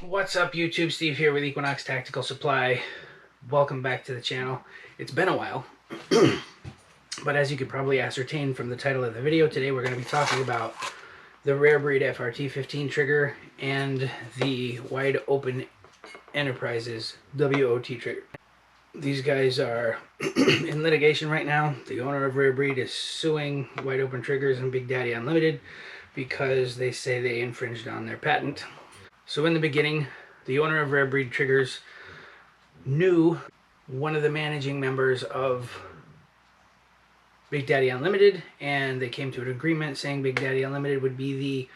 What's up, YouTube? Steve here with Equinox Tactical Supply. Welcome back to the channel. It's been a while, but as you could probably ascertain from the title of the video, today we're going to be talking about the RareBreed FRT-15 trigger and the Wide Open Enterprises WOT trigger. These guys are in litigation right now. The owner of RareBreed is suing Wide Open Triggers and Big Daddy Unlimited because they say they infringed on their patent. So in the beginning, the owner of RareBreed Triggers knew one of the managing members of Big Daddy Unlimited, and they came to an agreement saying Big Daddy Unlimited would be the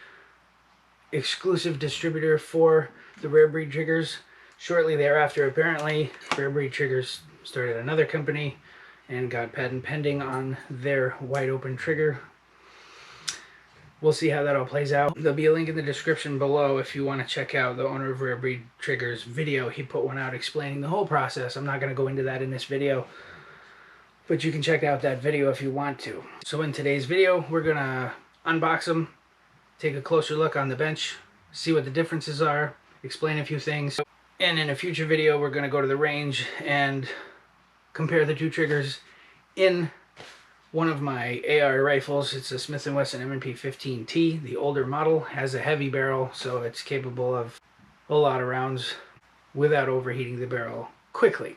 exclusive distributor for the RareBreed Triggers. Shortly thereafter, apparently, RareBreed Triggers started another company and got patent pending on their Wide Open trigger. We'll see how that all plays out. There'll be a link in the description below if you want to check out the owner of RareBreed Triggers video. He put one out explaining the whole process. I'm not going to go into that in this video, but you can check out that video if you want to. So in today's video, we're going to unbox them, take a closer look on the bench, see what the differences are, explain a few things. And in a future video, we're going to go to the range and compare the two triggers in one of my AR rifles. It's a Smith & Wesson M&P 15T. The older model has a heavy barrel, so it's capable of a lot of rounds without overheating the barrel quickly.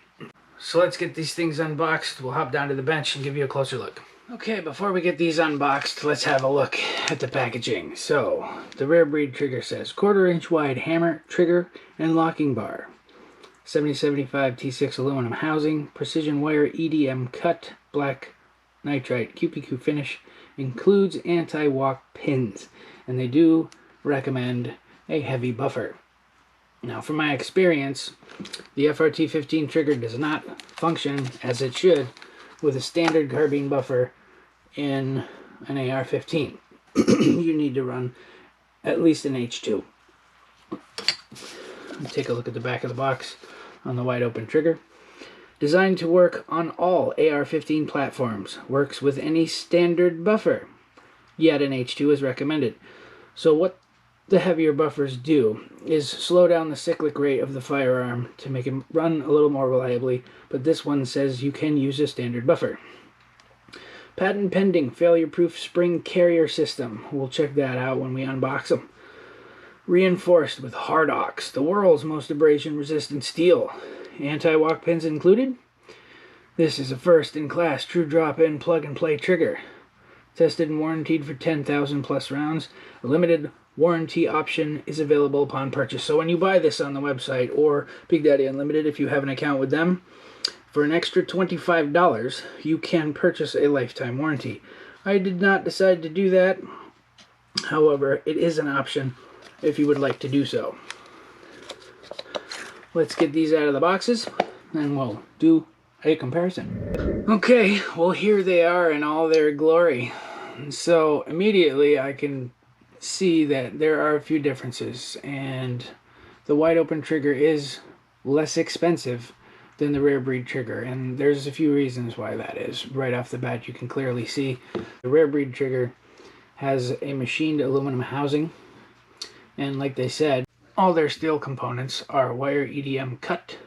So let's get these things unboxed. We'll hop down to the bench and give you a closer look. Okay, before we get these unboxed, let's have a look at the packaging. So, the RareBreed trigger says 1/4 inch wide hammer, trigger, and locking bar. 7075 T6 aluminum housing, precision wire EDM cut, black nitrite QPQ finish, includes anti-walk pins, and they do recommend a heavy buffer. Now, from my experience, the FRT-15 trigger does not function as it should with a standard carbine buffer in an AR-15. You need to run at least an H2. Take a look at the back of the box on the Wide Open trigger. Designed to work on all AR-15 platforms, works with any standard buffer, yet an H2 is recommended. So what the heavier buffers do is slow down the cyclic rate of the firearm to make it run a little more reliably, but this one says you can use a standard buffer. Patent pending failure-proof spring carrier system. We'll check that out when we unbox them. Reinforced with Hardox, the world's most abrasion-resistant steel. Anti-walk pins included. This is a first-in-class true drop-in plug-and-play trigger. Tested and warranted for 10,000 plus rounds. A limited warranty option is available upon purchase. So when you buy this on the website or Big Daddy Unlimited, if you have an account with them, for an extra $25, you can purchase a lifetime warranty. I did not decide to do that. However, it is an option if you would like to do so. Let's get these out of the boxes, and we'll do a comparison. Okay, well, here they are in all their glory. So immediately I can see that there are a few differences, and the Wide Open trigger is less expensive than the RareBreed trigger, and there's a few reasons why that is. Right off the bat, you can clearly see the RareBreed trigger has a machined aluminum housing, and like they said, all their steel components are wire EDM cut.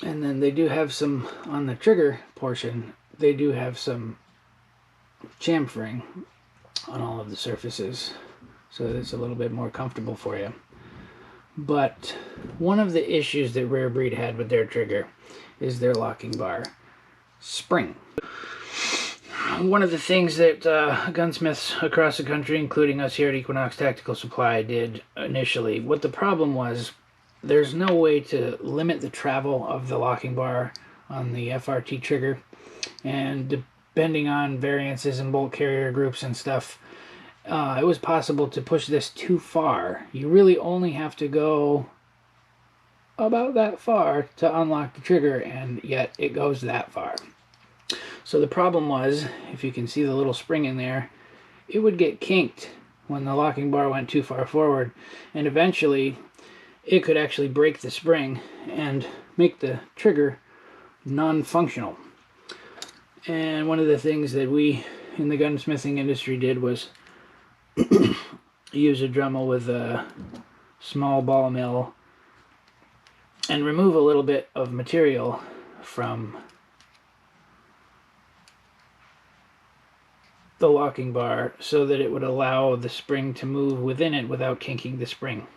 And then they do have some, on the trigger portion, they do have some chamfering on all of the surfaces, so that it's a little bit more comfortable for you. But one of the issues that RareBreed had with their trigger is their locking bar spring. One of the things that gunsmiths across the country, including us here at Equinox Tactical Supply, did initially, what the problem was, there's no way to limit the travel of the locking bar on the FRT trigger, and depending on variances in bolt carrier groups and stuff, it was possible to push this too far. You really only have to go about that far to unlock the trigger, and yet it goes that far. So the problem was, if you can see the little spring in there, it would get kinked when the locking bar went too far forward, and eventually it could actually break the spring and make the trigger non-functional. And one of the things that we in the gunsmithing industry did was use a Dremel with a small ball mill and remove a little bit of material from the locking bar so that it would allow the spring to move within it without kinking the spring.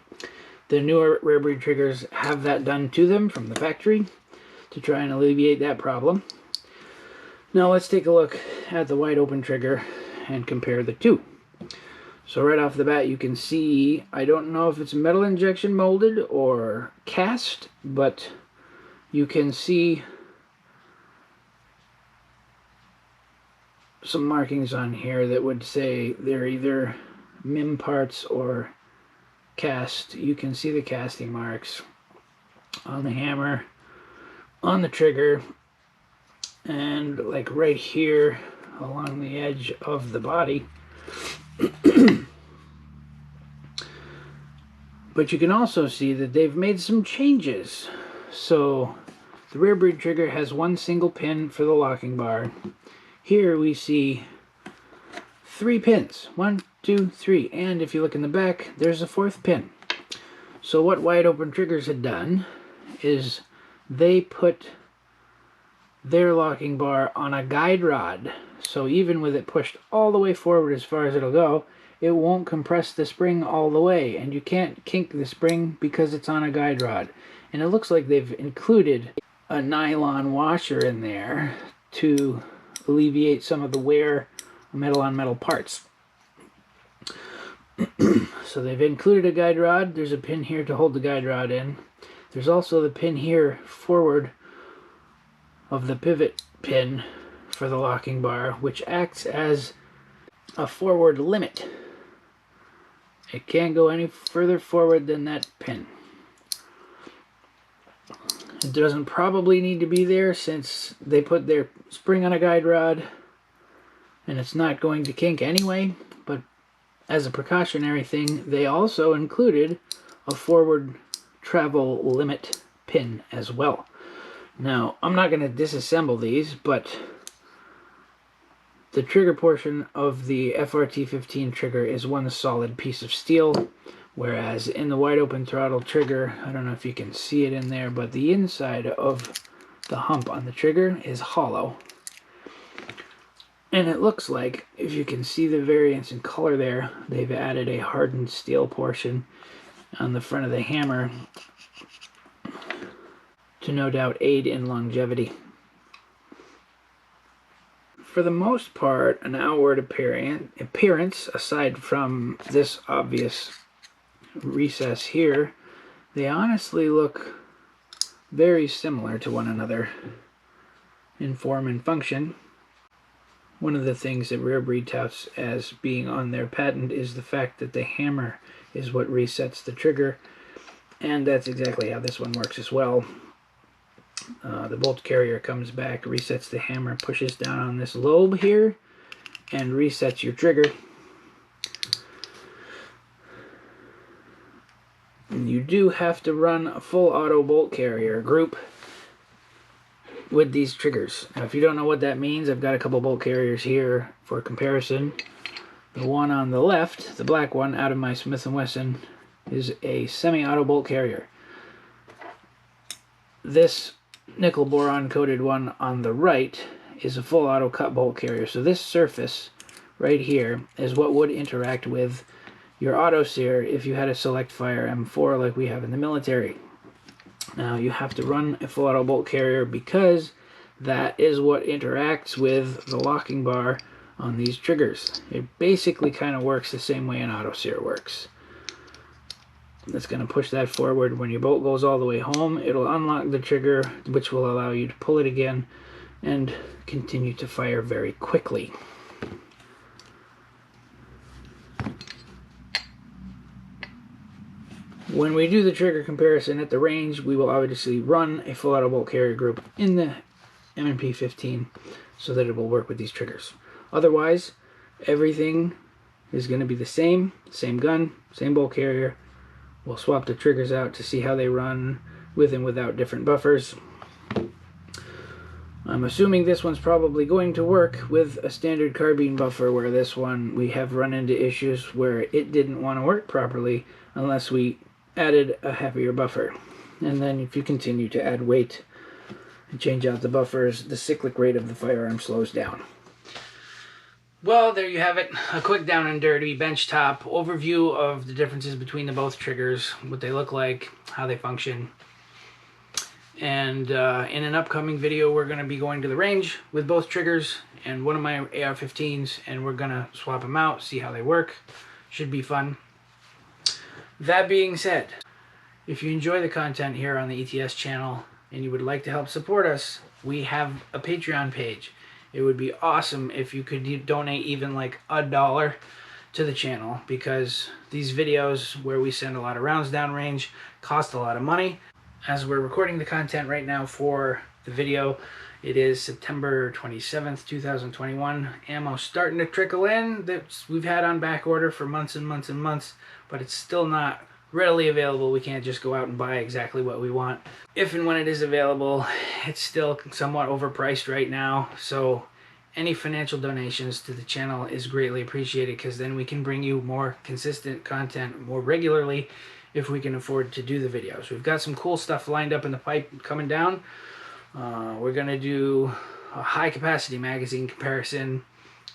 The newer RareBreed triggers have that done to them from the factory to try and alleviate that problem. Now let's take a look at the wide open trigger and compare the two. So right off the bat you can see, I don't know if it's metal injection molded or cast, but you can see some markings on here that would say they're either MIM parts or cast. You can see the casting marks on the hammer, on the trigger, and like right here along the edge of the body. But you can also see that they've made some changes. So the RareBreed trigger has one single pin for the locking bar. Here we see 3 pins. 1, 2, 3. And if you look in the back, there's a 4th pin. So what Wide Open Triggers had done is they put their locking bar on a guide rod. So even with it pushed all the way forward as far as it'll go, it won't compress the spring all the way. And you can't kink the spring because it's on a guide rod. And it looks like they've included a nylon washer in there to alleviate some of the wear metal on metal parts. So they've included a guide rod. There's a pin here to hold the guide rod in. There's also the pin here forward of the pivot pin for the locking bar, which acts as a forward limit. It can't go any further forward than that pin. It doesn't probably need to be there since they put their spring on a guide rod and it's not going to kink anyway, but as a precautionary thing, they also included a forward travel limit pin as well. Now, I'm not going to disassemble these, but the trigger portion of the FRT-15 trigger is one solid piece of steel, whereas in the wide open throttle trigger, I don't know if you can see it in there, but the inside of the hump on the trigger is hollow. And it looks like, if you can see the variance in color there, they've added a hardened steel portion on the front of the hammer to no doubt aid in longevity. For the most part, an outward appearance, aside from this obvious recess here, they honestly look very similar to one another in form and function. One of the things that RareBreed touts as being on their patent is the fact that the hammer is what resets the trigger, and that's exactly how this one works as well. The bolt carrier comes back, resets the hammer, pushes down on this lobe here, and resets your trigger. And you do have to run a full auto bolt carrier group with these triggers. Now, if you don't know what that means, I've got a couple bolt carriers here for comparison. The one on the left, the black one out of my Smith & Wesson, is a semi-auto bolt carrier. This nickel boron coated one on the right is a full auto cut bolt carrier. So this surface right here is what would interact with your auto sear if you had a select fire M4 like we have in the military. Now you have to run a full auto bolt carrier because that is what interacts with the locking bar on these triggers. It basically kind of works the same way an auto sear works. That's going to push that forward. When your bolt goes all the way home, it'll unlock the trigger, which will allow you to pull it again and continue to fire very quickly. When we do the trigger comparison at the range, we will obviously run a full auto bolt carrier group in the M&P 15 so that it will work with these triggers. Otherwise, everything is going to be the same gun, same bolt carrier. We'll swap the triggers out to see how they run with and without different buffers. I'm assuming this one's probably going to work with a standard carbine buffer, where this one we have run into issues where it didn't want to work properly unless we added a heavier buffer. And then if you continue to add weight and change out the buffers, the cyclic rate of the firearm slows down. Well, there you have it. A quick down and dirty benchtop overview of the differences between the both triggers, what they look like, how they function. And in an upcoming video, we're going to be going to the range with both triggers and one of my AR-15s, and we're going to swap them out, see how they work. Should be fun. That being said, if you enjoy the content here on the ETS channel and you would like to help support us, we have a Patreon page. It would be awesome if you could donate even like $1 to the channel, because these videos where we send a lot of rounds downrange cost a lot of money. As we're recording the content right now for the video, it is September 27th, 2021. Ammo starting to trickle in that we've had on back order for months and months and months, but it's still not readily available. We can't just go out and buy exactly what we want. If and when it is available, it's still somewhat overpriced right now, so any financial donations to the channel is greatly appreciated, because then we can bring you more consistent content more regularly if we can afford to do the videos. We've got some cool stuff lined up in the pipe coming down. We're going to do a high capacity magazine comparison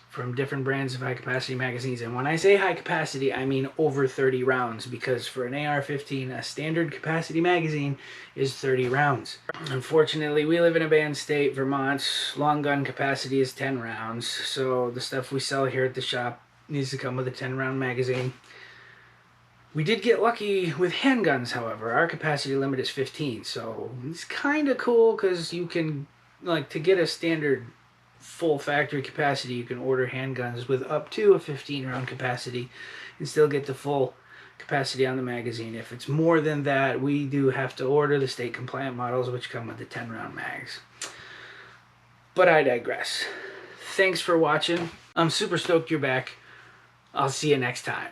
from different brands of high capacity magazines. And when I say high capacity, I mean over 30 rounds, because for an AR-15, a standard capacity magazine is 30 rounds. Unfortunately, we live in a banned state, Vermont. Long gun capacity is 10 rounds. So the stuff we sell here at the shop needs to come with a 10-round magazine. We did get lucky with handguns, however. Our capacity limit is 15, so it's kind of cool, because you can, like, to get a standard full factory capacity, you can order handguns with up to a 15-round capacity and still get the full capacity on the magazine. If it's more than that, we do have to order the state compliant models, which come with the 10-round mags. But I digress. Thanks for watching. I'm super stoked you're back. I'll see you next time.